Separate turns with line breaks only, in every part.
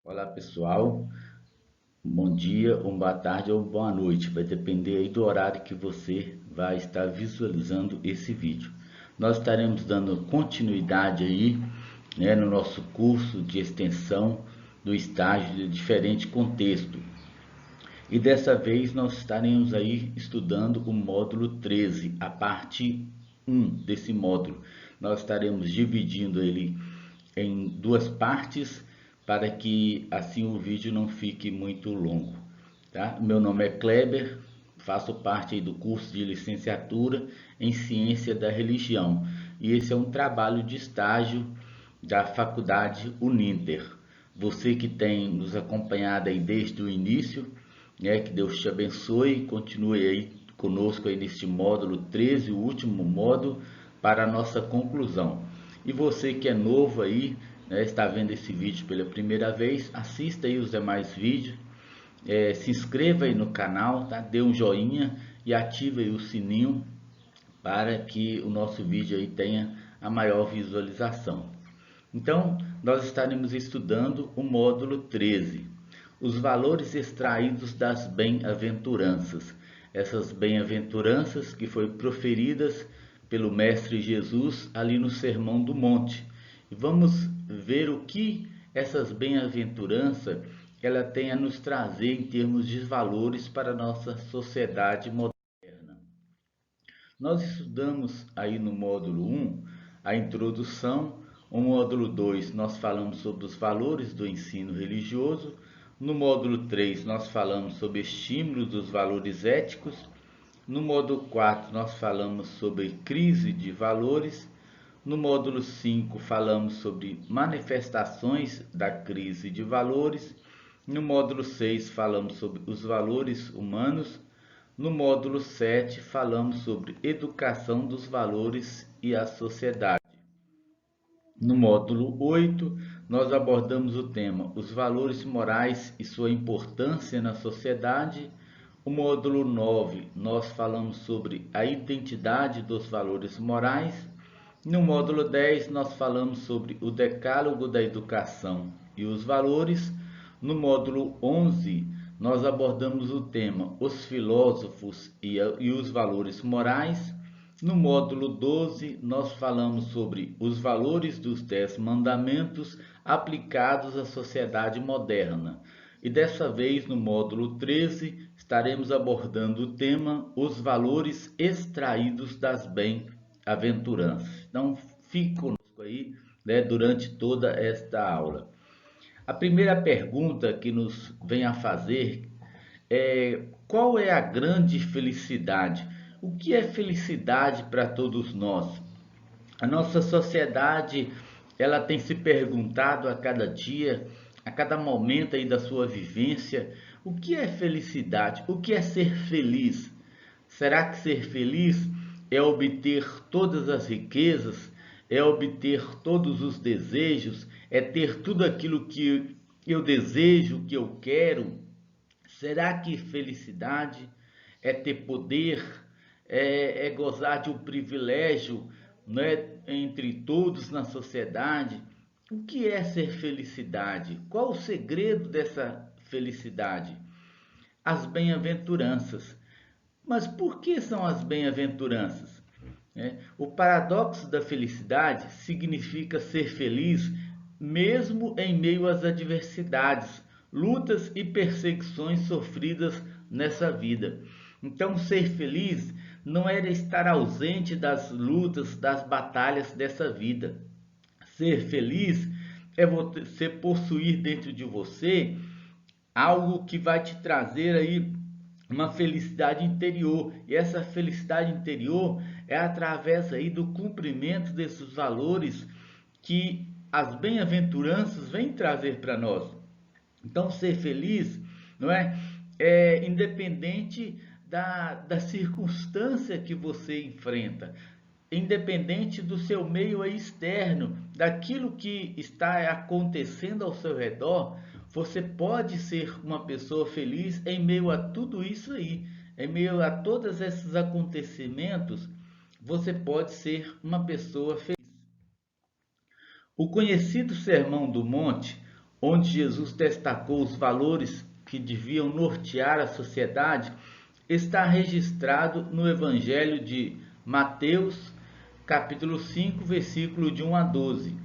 Olá pessoal, bom dia, uma boa tarde ou boa noite, vai depender aí do horário que você vai estar visualizando esse vídeo. Nós estaremos dando continuidade aí, no nosso curso de extensão do estágio de diferente contexto. E dessa vez nós estaremos aí estudando o módulo 13, a parte 1 desse módulo. Nós estaremos dividindo ele em duas partes para que assim o vídeo não fique muito longo, tá? Meu nome é Kleber, faço parte aí do curso de licenciatura em Ciência da Religião e esse é um trabalho de estágio da Faculdade Uninter. Você que tem nos acompanhado aí desde o início, que Deus te abençoe, continue aí conosco aí neste módulo 13, o último módulo para a nossa conclusão. E você que é novo aí, está vendo esse vídeo pela primeira vez, assista aí os demais vídeos, se inscreva aí no canal, tá? Dê um joinha e ative aí o sininho para que o nosso vídeo aí tenha a maior visualização. Então, nós estaremos estudando o módulo 13, os valores extraídos das bem-aventuranças. Essas bem-aventuranças que foram proferidas pelo Mestre Jesus ali no Sermão do Monte. E vamos ver o que essas bem-aventuranças ela tem a nos trazer em termos de valores para a nossa sociedade moderna. Nós estudamos aí no módulo 1 a introdução, no módulo 2 nós falamos sobre os valores do ensino religioso, no módulo 3 nós falamos sobre estímulos dos valores éticos, no módulo 4 nós falamos sobre crise de valores, no módulo 5 falamos sobre manifestações da crise de valores, no módulo 6 falamos sobre os valores humanos, no módulo 7 falamos sobre educação dos valores e a sociedade. No módulo 8 nós abordamos o tema os valores morais e sua importância na sociedade. O módulo 9 nós falamos sobre a identidade dos valores morais. No módulo 10 nós falamos sobre o decálogo da educação e os valores. No módulo 11 nós abordamos o tema os filósofos e os valores morais. No módulo 12 nós falamos sobre os valores dos 10 mandamentos aplicados à sociedade moderna. E dessa vez, no módulo 13, estaremos abordando o tema os valores extraídos das bem-aventuranças. Então, fique conosco aí, durante toda esta aula. A primeira pergunta que nos vem a fazer é: qual é a grande felicidade? O que é felicidade para todos nós? A nossa sociedade, ela tem se perguntado a cada dia, a cada momento aí da sua vivência, o que é felicidade? O que é ser feliz? Será que ser feliz é obter todas as riquezas? É obter todos os desejos? É ter tudo aquilo que eu desejo, que eu quero? Será que felicidade é ter poder, é gozar de um privilégio, né, entre todos na sociedade? O que é ser felicidade? Qual o segredo dessa felicidade? As bem-aventuranças. Mas por que são as bem-aventuranças? O paradoxo da felicidade significa ser feliz mesmo em meio às adversidades, lutas e perseguições sofridas nessa vida. Então, ser feliz não era estar ausente das lutas, das batalhas dessa vida. Ser feliz é você possuir dentro de você algo que vai te trazer aí uma felicidade interior. E essa felicidade interior é através aí do cumprimento desses valores que as bem-aventuranças vêm trazer para nós. Então, ser feliz, não é? É independente da circunstância que você enfrenta, independente do seu meio externo, daquilo que está acontecendo ao seu redor, você pode ser uma pessoa feliz em meio a tudo isso aí, em meio a todos esses acontecimentos, você pode ser uma pessoa feliz. O conhecido Sermão do Monte, onde Jesus destacou os valores que deviam nortear a sociedade, está registrado no Evangelho de Mateus, capítulo 5, versículo de 1 a 12.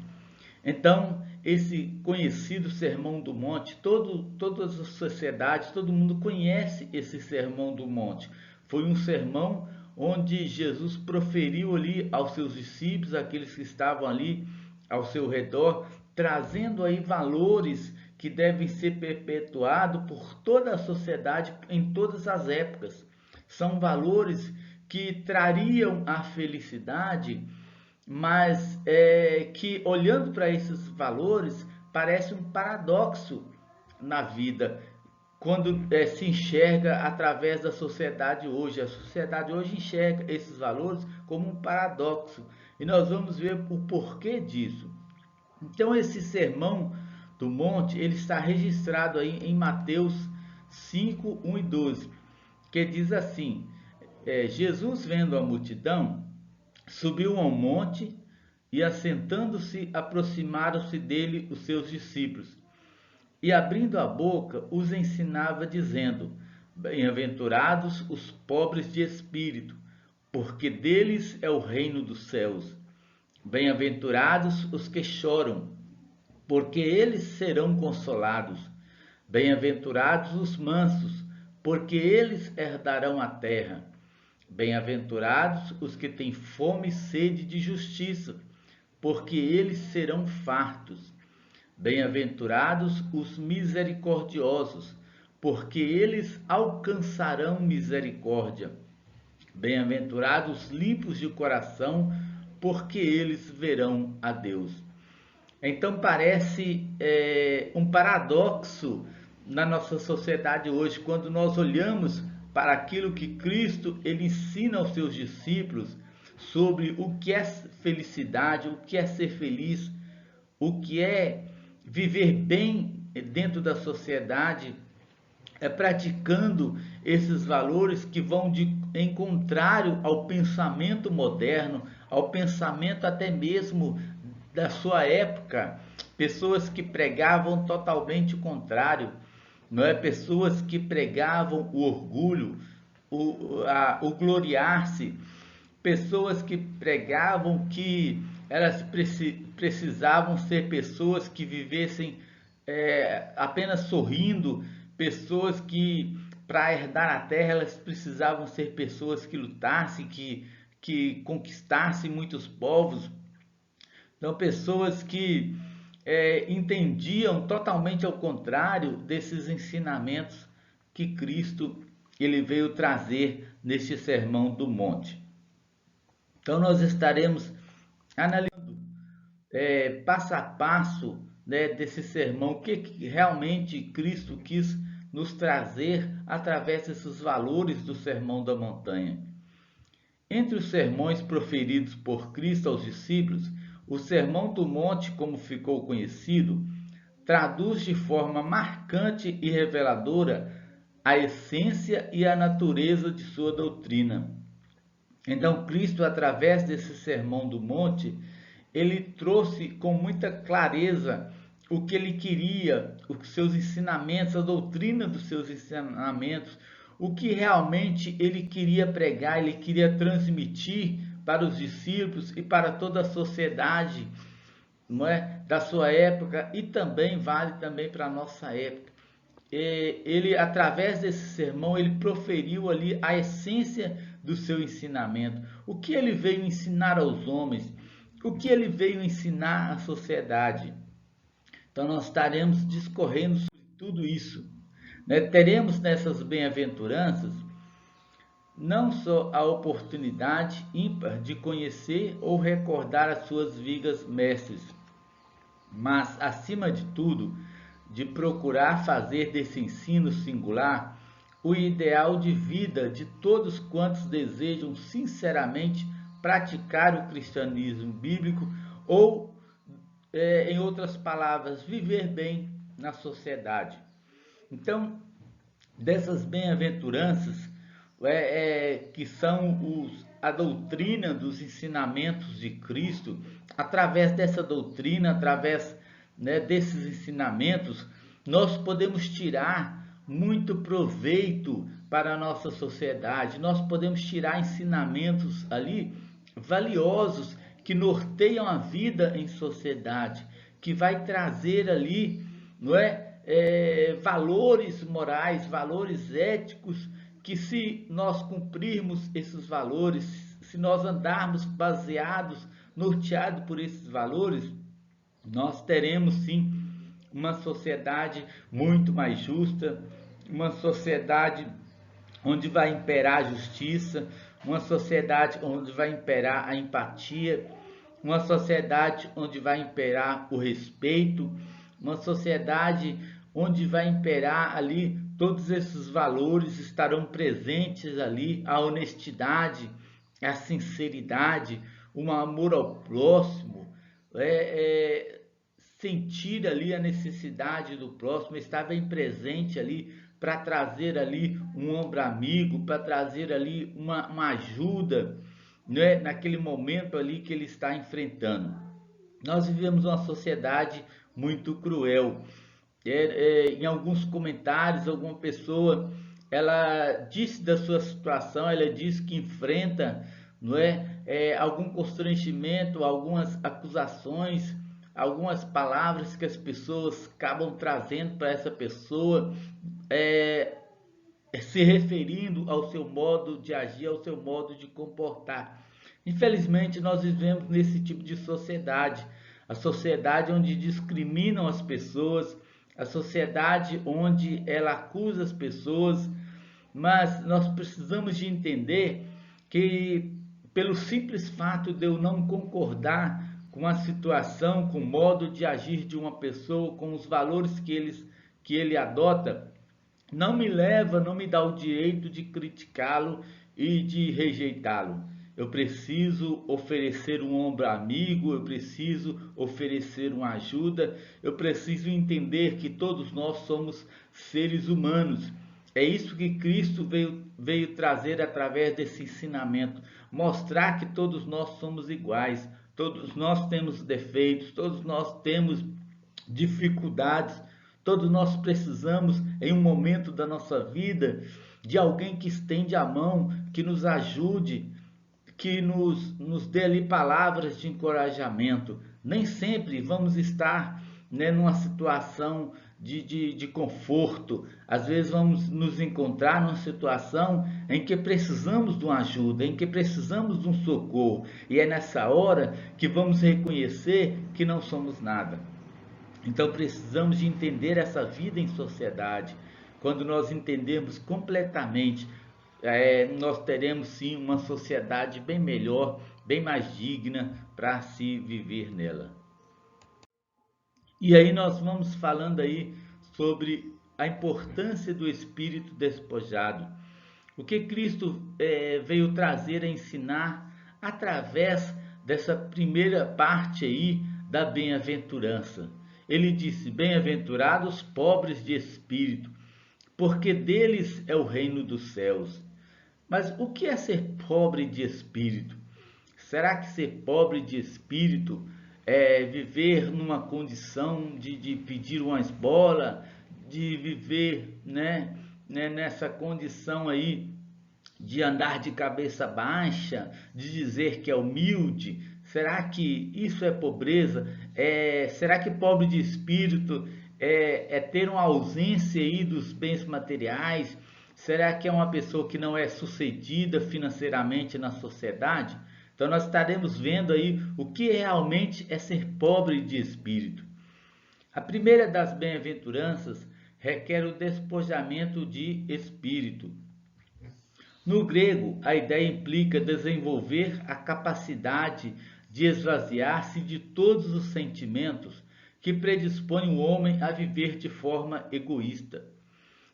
Então, esse conhecido Sermão do Monte, toda a sociedade, todo mundo conhece esse Sermão do Monte. Foi um sermão onde Jesus proferiu ali aos seus discípulos, aqueles que estavam ali ao seu redor, trazendo aí valores que devem ser perpetuados por toda a sociedade em todas as épocas. São valores que trariam a felicidade, mas que, olhando para esses valores, parece um paradoxo na vida, quando se enxerga através da sociedade hoje. A sociedade hoje enxerga esses valores como um paradoxo, e nós vamos ver o porquê disso. Então, esse sermão do monte, ele está registrado aí em Mateus 5, 1 e 12, que diz assim: Jesus, vendo a multidão, subiu ao monte e, assentando-se, aproximaram-se dele os seus discípulos. E, abrindo a boca, os ensinava, dizendo: Bem-aventurados os pobres de espírito, porque deles é o reino dos céus. Bem-aventurados os que choram, porque eles serão consolados. Bem-aventurados os mansos, porque eles herdarão a terra. Bem-aventurados os que têm fome e sede de justiça, porque eles serão fartos. Bem-aventurados os misericordiosos, porque eles alcançarão misericórdia. Bem-aventurados os limpos de coração, porque eles verão a Deus. Então parece um paradoxo na nossa sociedade hoje, quando nós olhamos para aquilo que Cristo ele ensina aos seus discípulos sobre o que é felicidade, o que é ser feliz, o que é viver bem dentro da sociedade, praticando esses valores que vão em contrário ao pensamento moderno, ao pensamento até mesmo da sua época. Pessoas que pregavam totalmente o contrário, não é? Pessoas que pregavam o orgulho, o gloriar-se, pessoas que pregavam que elas precisavam ser pessoas que vivessem apenas sorrindo, pessoas que, para herdar a terra, elas precisavam ser pessoas que lutassem, que conquistassem muitos povos. Então, pessoas que entendiam totalmente ao contrário desses ensinamentos que Cristo ele veio trazer neste Sermão do Monte. Então, nós estaremos analisando passo a passo, né, desse sermão, o que realmente Cristo quis nos trazer através desses valores do Sermão da Montanha. Entre os sermões proferidos por Cristo aos discípulos, o Sermão do Monte, como ficou conhecido, traduz de forma marcante e reveladora a essência e a natureza de sua doutrina. Então, Cristo, através desse Sermão do Monte, ele trouxe com muita clareza o que ele queria, os seus ensinamentos, a doutrina dos seus ensinamentos, o que realmente ele queria pregar, ele queria transmitir para os discípulos e para toda a sociedade, não é, da sua época, e também vale também para a nossa época. Ele, através desse sermão, ele proferiu ali a essência do seu ensinamento, o que ele veio ensinar aos homens, o que ele veio ensinar à sociedade. Então nós estaremos discorrendo sobre tudo isso, né? Teremos nessas bem-aventuranças não só a oportunidade ímpar de conhecer ou recordar as suas vigas mestres, mas, acima de tudo, de procurar fazer desse ensino singular o ideal de vida de todos quantos desejam sinceramente praticar o cristianismo bíblico ou, em outras palavras, viver bem na sociedade. Então, dessas bem-aventuranças, que são a doutrina dos ensinamentos de Cristo, através dessa doutrina, através né, desses ensinamentos, nós podemos tirar muito proveito para a nossa sociedade. Nós podemos tirar ensinamentos ali valiosos que norteiam a vida em sociedade, que vai trazer ali, não valores morais, valores éticos, que se nós cumprirmos esses valores, se nós andarmos baseados, norteados por esses valores, nós teremos sim uma sociedade muito mais justa, uma sociedade onde vai imperar a justiça, uma sociedade onde vai imperar a empatia, uma sociedade onde vai imperar o respeito, uma sociedade onde vai imperar ali todos esses valores estarão presentes ali, a honestidade, a sinceridade, o amor ao próximo, sentir ali a necessidade do próximo, estar bem presente ali para trazer ali um ombro amigo, para trazer ali uma ajuda, né, naquele momento ali que ele está enfrentando. Nós vivemos uma sociedade muito cruel. Em alguns comentários, alguma pessoa ela disse da sua situação, ela disse que enfrenta, não algum constrangimento, algumas acusações, algumas palavras que as pessoas acabam trazendo para essa pessoa, se referindo ao seu modo de agir, ao seu modo de comportar. Infelizmente, nós vivemos nesse tipo de sociedade, a sociedade onde discriminam as pessoas, a sociedade onde ela acusa as pessoas, mas nós precisamos de entender que pelo simples fato de eu não concordar com a situação, com o modo de agir de uma pessoa, com os valores que ele adota, não me leva, não me dá o direito de criticá-lo e de rejeitá-lo. Eu preciso oferecer um ombro amigo, eu preciso oferecer uma ajuda, eu preciso entender que todos nós somos seres humanos. É isso que Cristo veio trazer através desse ensinamento, mostrar que todos nós somos iguais, todos nós temos defeitos, todos nós temos dificuldades, todos nós precisamos, em um momento da nossa vida, de alguém que estende a mão, que nos ajude, que nos dê ali palavras de encorajamento. Nem sempre vamos estar, né, numa situação de conforto. Às vezes vamos nos encontrar numa situação em que precisamos de uma ajuda, em que precisamos de um socorro. E é nessa hora que vamos reconhecer que não somos nada. Então precisamos de entender essa vida em sociedade. Quando nós entendermos completamente, nós teremos sim uma sociedade bem melhor, bem mais digna para se viver nela. E aí nós vamos falando aí sobre a importância do espírito despojado. O que Cristo veio trazer a ensinar através dessa primeira parte aí da bem-aventurança. Ele disse: bem-aventurados pobres de espírito, porque deles é o reino dos céus. Mas o que é ser pobre de espírito? Será que ser pobre de espírito é viver numa condição de pedir uma esmola, de viver, nessa condição aí de andar de cabeça baixa, de dizer que é humilde? Será que isso é pobreza? Será que pobre de espírito é ter uma ausência aí dos bens materiais? Será que é uma pessoa que não é sucedida financeiramente na sociedade? Então nós estaremos vendo aí o que realmente é ser pobre de espírito. A primeira das bem-aventuranças requer o despojamento de espírito. No grego, a ideia implica desenvolver a capacidade de esvaziar-se de todos os sentimentos que predispõem o homem a viver de forma egoísta.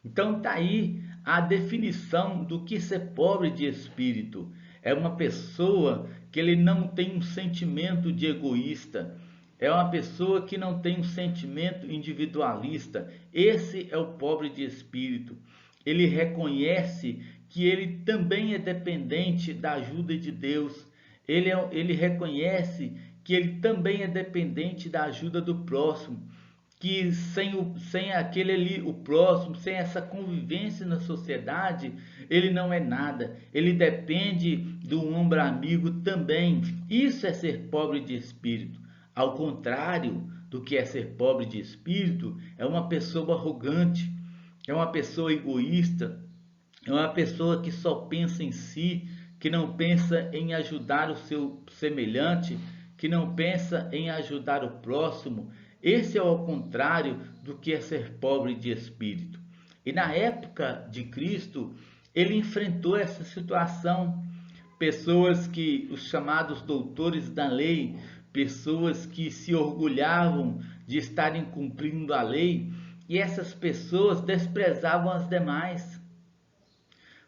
Então está aí a definição do que ser pobre de espírito. É uma pessoa que ele não tem um sentimento de egoísta. É uma pessoa que não tem um sentimento individualista. Esse é o pobre de espírito. Ele reconhece que ele também é dependente da ajuda de Deus. Ele reconhece que ele também é dependente da ajuda do próximo. que sem aquele ali, o próximo, sem essa convivência na sociedade, ele não é nada. Ele depende do ombro amigo também. Isso é ser pobre de espírito. Ao contrário do que é ser pobre de espírito, é uma pessoa arrogante, é uma pessoa egoísta, é uma pessoa que só pensa em si, que não pensa em ajudar o seu semelhante, que não pensa em ajudar o próximo. Esse é o contrário do que é ser pobre de espírito. E na época de Cristo, ele enfrentou essa situação. Pessoas que, os chamados doutores da lei, pessoas que se orgulhavam de estarem cumprindo a lei, e essas pessoas desprezavam as demais,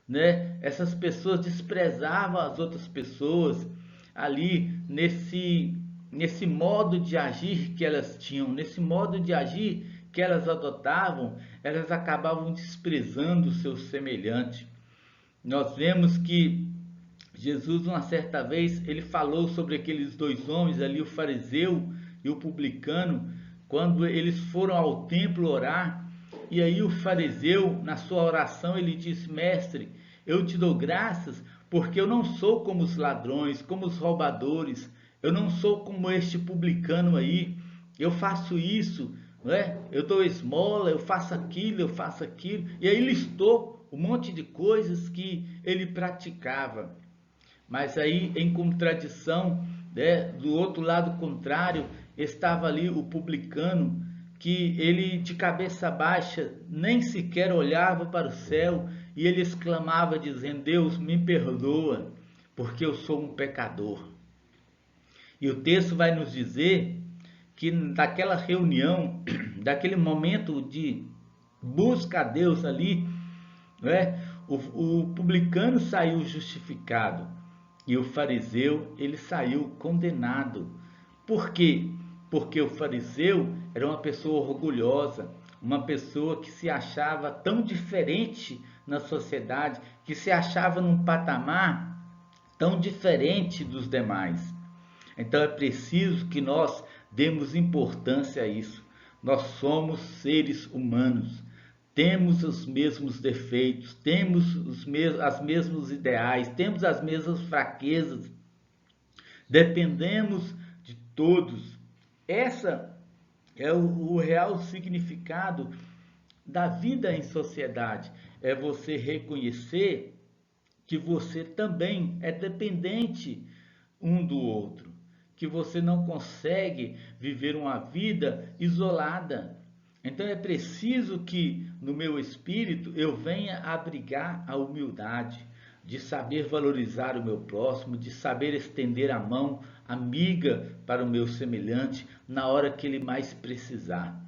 né? Essas pessoas desprezavam as outras pessoas ali nesse modo de agir que elas tinham, nesse modo de agir que elas adotavam, elas acabavam desprezando o seu semelhante. Nós vemos que Jesus, uma certa vez, ele falou sobre aqueles dois homens ali, o fariseu e o publicano, quando eles foram ao templo orar. E aí o fariseu, na sua oração, ele disse: Mestre, eu te dou graças porque eu não sou como os ladrões, como os roubadores, eu não sou como este publicano aí, eu faço isso, não é? Eu dou esmola, eu faço aquilo, eu faço aquilo. E aí listou um monte de coisas que ele praticava. Mas aí, em contradição, né, do outro lado contrário, estava ali o publicano, que ele de cabeça baixa nem sequer olhava para o céu, e ele exclamava dizendo: Deus, me perdoa, porque eu sou um pecador. E o texto vai nos dizer que daquela reunião, daquele momento de busca a Deus ali, né, o publicano saiu justificado, e o fariseu, ele saiu condenado. Por quê? Porque o fariseu era uma pessoa orgulhosa, uma pessoa que se achava tão diferente na sociedade, que se achava num patamar tão diferente dos demais. Então é preciso que nós demos importância a isso. Nós somos seres humanos, temos os mesmos defeitos, temos as mesmos ideais, temos as mesmas fraquezas, dependemos de todos. Essa é o real significado da vida em sociedade, é você reconhecer que você também é dependente um do outro, que você não consegue viver uma vida isolada. Então é preciso que no meu espírito eu venha abrigar a humildade, de saber valorizar o meu próximo, de saber estender a mão amiga para o meu semelhante na hora que ele mais precisar.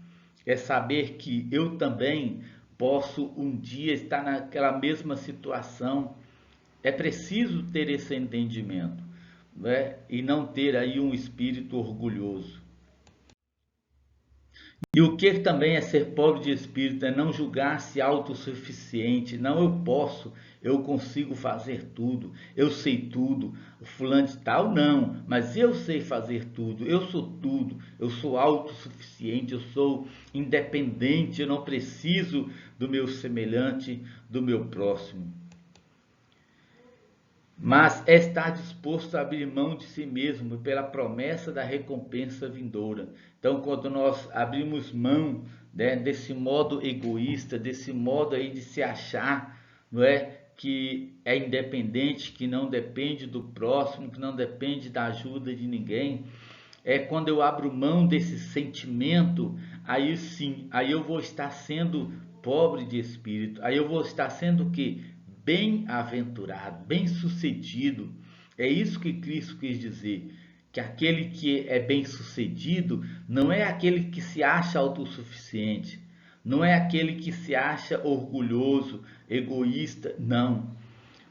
É saber que eu também posso um dia estar naquela mesma situação. É preciso ter esse entendimento, né? E não ter aí um espírito orgulhoso. E o que também é ser pobre de espírito é não julgar-se autossuficiente. Não, eu posso, eu consigo fazer tudo, eu sei tudo. O fulano de tal não, mas eu sei fazer tudo, eu sou autossuficiente, eu sou independente, eu não preciso do meu semelhante, do meu próximo. Mas é estar disposto a abrir mão de si mesmo pela promessa da recompensa vindoura. Então, quando nós abrimos mão, né, desse modo egoísta, desse modo aí de se achar, não é, que é independente, que não depende do próximo, que não depende da ajuda de ninguém, é quando eu abro mão desse sentimento, aí sim, aí eu vou estar sendo pobre de espírito, aí eu vou estar sendo o quê? Bem-aventurado, bem-sucedido. É isso que Cristo quis dizer, que aquele que é bem-sucedido não é aquele que se acha autossuficiente, não é aquele que se acha orgulhoso, egoísta, não.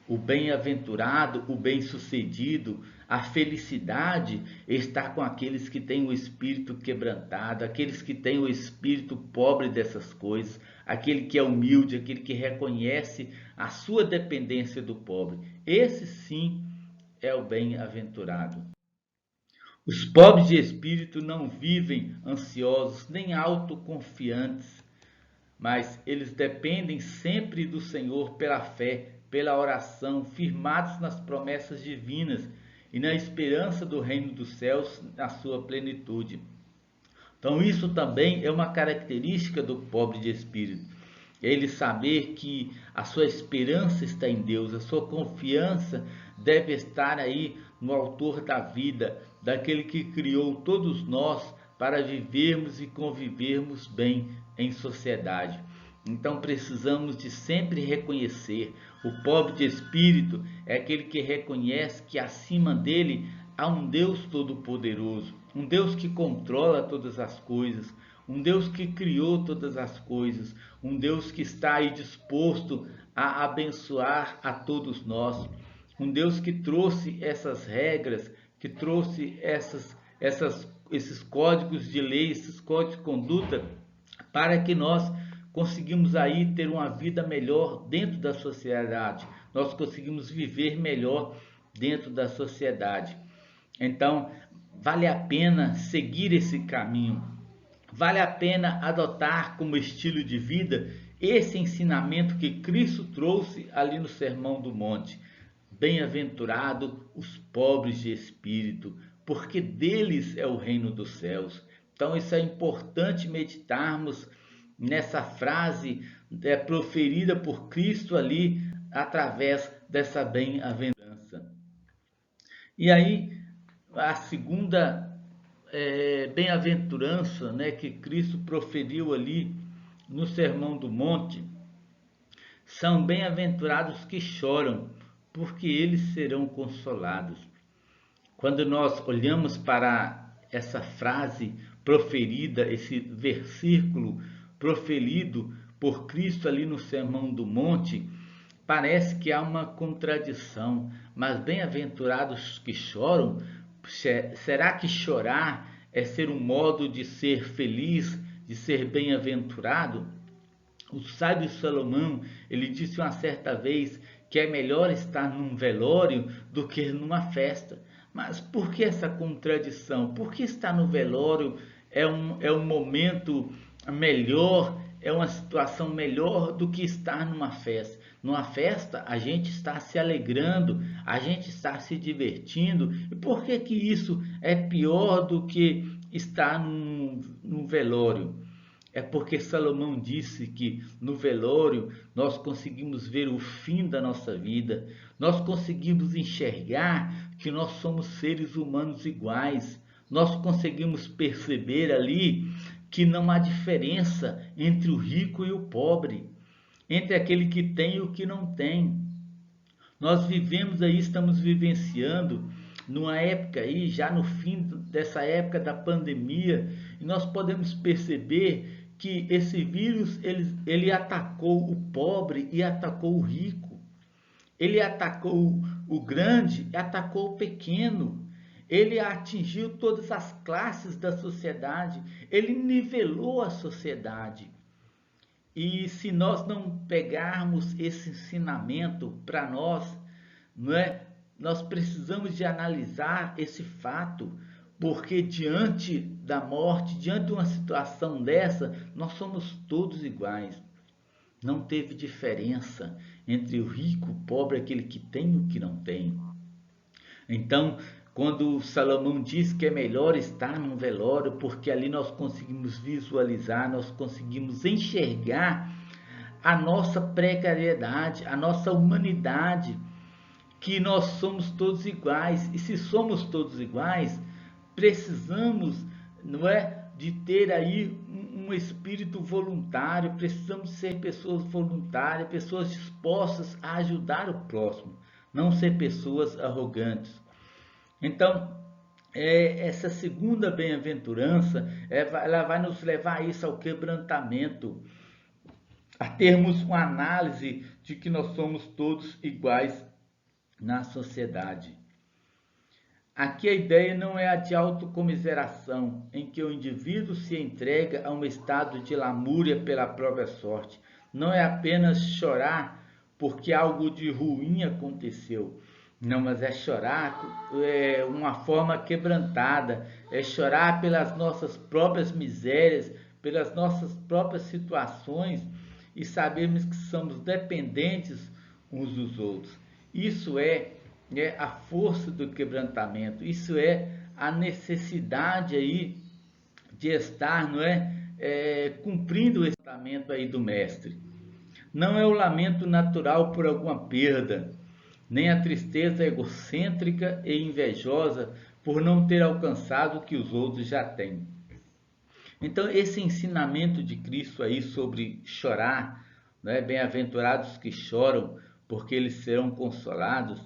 O bem-aventurado, o bem-sucedido, a felicidade está com aqueles que têm o espírito quebrantado, aqueles que têm o espírito pobre dessas coisas, aquele que é humilde, aquele que reconhece a sua dependência do pobre. Esse sim é o bem-aventurado. Os pobres de espírito não vivem ansiosos nem autoconfiantes, mas eles dependem sempre do Senhor pela fé, pela oração, firmados nas promessas divinas e na esperança do reino dos céus na sua plenitude. Então, isso também é uma característica do pobre de espírito. É ele saber que a sua esperança está em Deus, a sua confiança deve estar aí no autor da vida, daquele que criou todos nós para vivermos e convivermos bem em sociedade. Então precisamos de sempre reconhecer, o pobre de espírito é aquele que reconhece que acima dele há um Deus todo-poderoso, um Deus que controla todas as coisas, um Deus que criou todas as coisas, um Deus que está aí disposto a abençoar a todos nós, um Deus que trouxe essas regras, que trouxe esses códigos de lei, esses códigos de conduta, para que nós conseguimamos aí ter uma vida melhor dentro da sociedade, nós conseguimos viver melhor dentro da sociedade. Então, vale a pena seguir esse caminho, vale a pena adotar como estilo de vida esse ensinamento que Cristo trouxe ali no Sermão do Monte. Bem-aventurado os pobres de espírito, porque deles é o reino dos céus. Então, isso é importante meditarmos nessa frase proferida por Cristo ali através dessa bem-aventurança. E aí, a segunda bem-aventurança, né, que Cristo proferiu ali no Sermão do Monte, são bem-aventurados que choram, porque eles serão consolados. Quando nós olhamos para essa frase proferida, esse versículo proferido por Cristo ali no Sermão do Monte, parece que há uma contradição. Mas bem-aventurados que choram, será que chorar é ser um modo de ser feliz, de ser bem-aventurado? O sábio Salomão, ele disse uma certa vez que é melhor estar num velório do que numa festa. Mas por que essa contradição? Por que estar no velório é um momento melhor, é uma situação melhor do que estar numa festa? Numa festa a gente está se alegrando, a gente está se divertindo. E por que que isso é pior do que estar num velório? É porque Salomão disse que no velório nós conseguimos ver o fim da nossa vida, nós conseguimos enxergar que nós somos seres humanos iguais, nós conseguimos perceber ali que não há diferença entre o rico e o pobre, entre aquele que tem e o que não tem. Nós vivemos aí, estamos vivenciando numa época aí, já no fim dessa época da pandemia, e nós podemos perceber que esse vírus ele atacou o pobre e atacou o rico. Ele atacou o grande e atacou o pequeno. Ele atingiu todas as classes da sociedade. Ele nivelou a sociedade. E se nós não pegarmos esse ensinamento para nós, não é? Nós precisamos de analisar esse fato, porque diante da morte, diante de uma situação dessa, nós somos todos iguais. Não teve diferença entre o rico, o pobre, aquele que tem e o que não tem. Então, quando Salomão diz que é melhor estar num velório, porque ali nós conseguimos visualizar, nós conseguimos enxergar a nossa precariedade, a nossa humanidade, que nós somos todos iguais. E se somos todos iguais, precisamos, não é, de ter aí um espírito voluntário, precisamos ser pessoas voluntárias, pessoas dispostas a ajudar o próximo, não ser pessoas arrogantes. Então, essa segunda bem-aventurança, ela vai nos levar a isso, ao quebrantamento, a termos uma análise de que nós somos todos iguais na sociedade. Aqui a ideia não é a de autocomiseração, em que o indivíduo se entrega a um estado de lamúria pela própria sorte. Não é apenas chorar porque algo de ruim aconteceu, Não, mas é chorar uma forma quebrantada, é chorar pelas nossas próprias misérias, pelas nossas próprias situações e sabermos que somos dependentes uns dos outros. Isso é a força do quebrantamento, isso é a necessidade aí de estar, não cumprindo o ensinamento aí do mestre. Não é o lamento natural por alguma perda, nem a tristeza egocêntrica e invejosa por não ter alcançado o que os outros já têm. Então, esse ensinamento de Cristo aí sobre chorar, né, bem-aventurados que choram, porque eles serão consolados,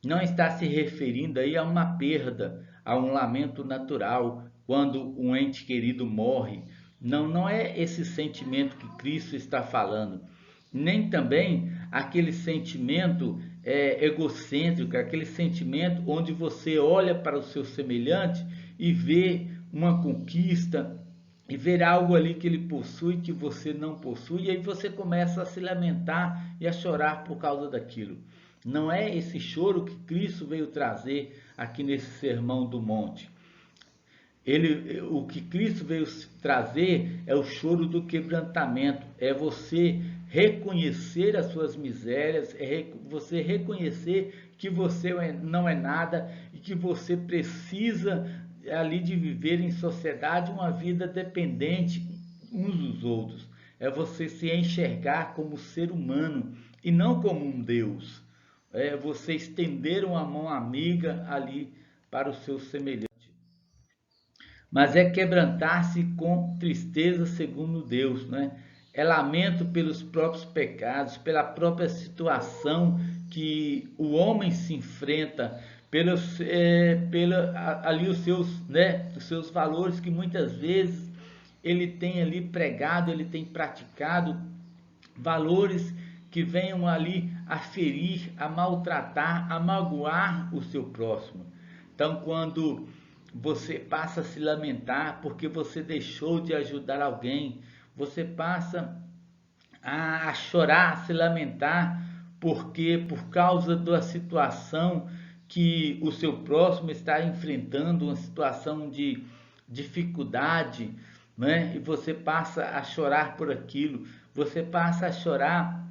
não está se referindo aí a uma perda, a um lamento natural, quando um ente querido morre. Não, não é esse sentimento que Cristo está falando, nem também aquele sentimento egocêntrico, aquele sentimento onde você olha para o seu semelhante e vê uma conquista, e ver algo ali que ele possui que você não possui, e aí você começa a se lamentar e a chorar por causa daquilo. Não é esse choro que Cristo veio trazer aqui nesse Sermão do Monte. O que Cristo veio trazer é o choro do quebrantamento, é você reconhecer as suas misérias, é você reconhecer que você não é nada e que você precisa ali de viver em sociedade uma vida dependente uns dos outros. É você se enxergar como ser humano e não como um Deus. É você estender uma mão amiga ali para o seu semelhante. Mas é quebrantar-se com tristeza segundo Deus, né? É lamento pelos próprios pecados, pela própria situação que o homem se enfrenta, ali os seus valores que muitas vezes ele tem ali pregado, ele tem praticado, valores que venham ali a ferir, a maltratar, a magoar o seu próximo. Então, quando você passa a se lamentar porque você deixou de ajudar alguém, você passa a chorar, a se lamentar porque por causa da situação que o seu próximo está enfrentando, uma situação de dificuldade, né? E você passa a chorar por aquilo, você passa a chorar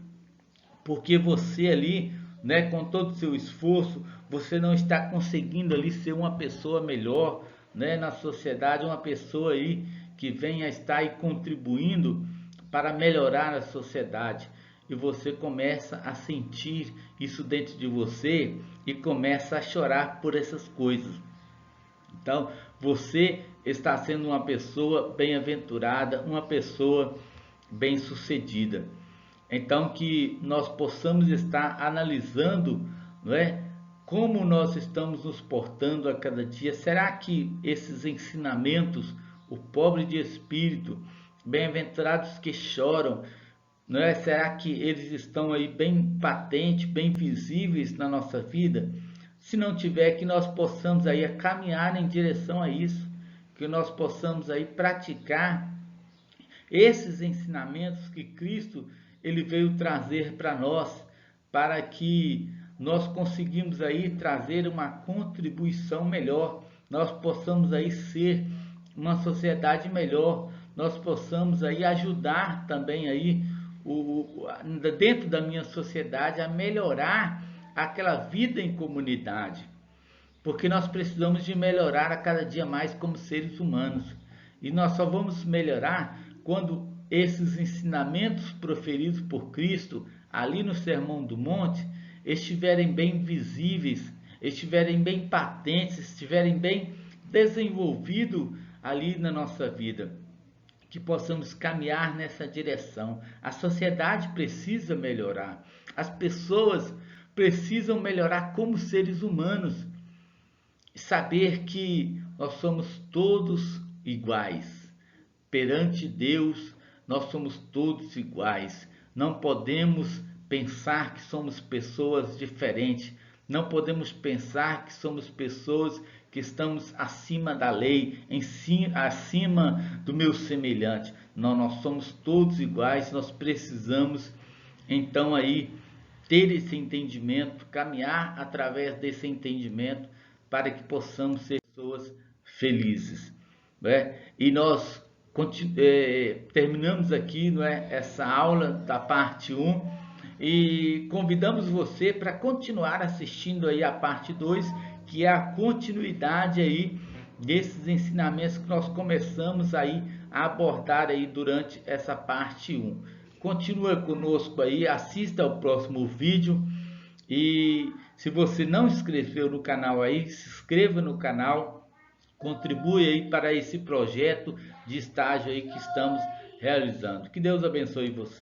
porque você ali, né, com todo o seu esforço, você não está conseguindo ali ser uma pessoa melhor, né, na sociedade, uma pessoa aí que venha a estar aí contribuindo para melhorar a sociedade. E você começa a sentir isso dentro de você e começa a chorar por essas coisas. Então, você está sendo uma pessoa bem-aventurada, uma pessoa bem-sucedida. Então, que nós possamos estar analisando, não é? Como nós estamos nos portando a cada dia. Será que esses ensinamentos, o pobre de espírito, bem-aventurados que choram, não é? Será que eles estão aí bem patentes, bem visíveis na nossa vida? Se não tiver, que nós possamos aí caminhar em direção a isso, que nós possamos aí praticar esses ensinamentos que Cristo ele veio trazer para nós, para que nós conseguimos aí trazer uma contribuição melhor, nós possamos aí ser uma sociedade melhor, nós possamos aí ajudar também aí dentro da minha sociedade a melhorar aquela vida em comunidade, porque nós precisamos de melhorar a cada dia mais como seres humanos. E nós só vamos melhorar quando esses ensinamentos proferidos por Cristo ali no Sermão do Monte estiverem bem visíveis, estiverem bem patentes, estiverem bem desenvolvidos ali na nossa vida, que possamos caminhar nessa direção. A sociedade precisa melhorar, as pessoas precisam melhorar como seres humanos, saber que nós somos todos iguais. Perante Deus, nós somos todos iguais. Não podemos pensar que somos pessoas diferentes. Não podemos pensar que somos pessoas que estamos acima da lei, acima do meu semelhante. Não, nós somos todos iguais. Nós precisamos, então, aí ter esse entendimento, caminhar através desse entendimento para que possamos ser pessoas felizes, né? E nós terminamos aqui, não é, essa aula da parte 1 e convidamos você para continuar assistindo aí a parte 2, que é a continuidade aí desses ensinamentos que nós começamos aí a abordar aí durante essa parte 1. Continua conosco aí, assista ao próximo vídeo e se você não se inscreveu no canal aí, se inscreva no canal, contribui aí para esse projeto de estágio aí que estamos realizando. Que Deus abençoe você.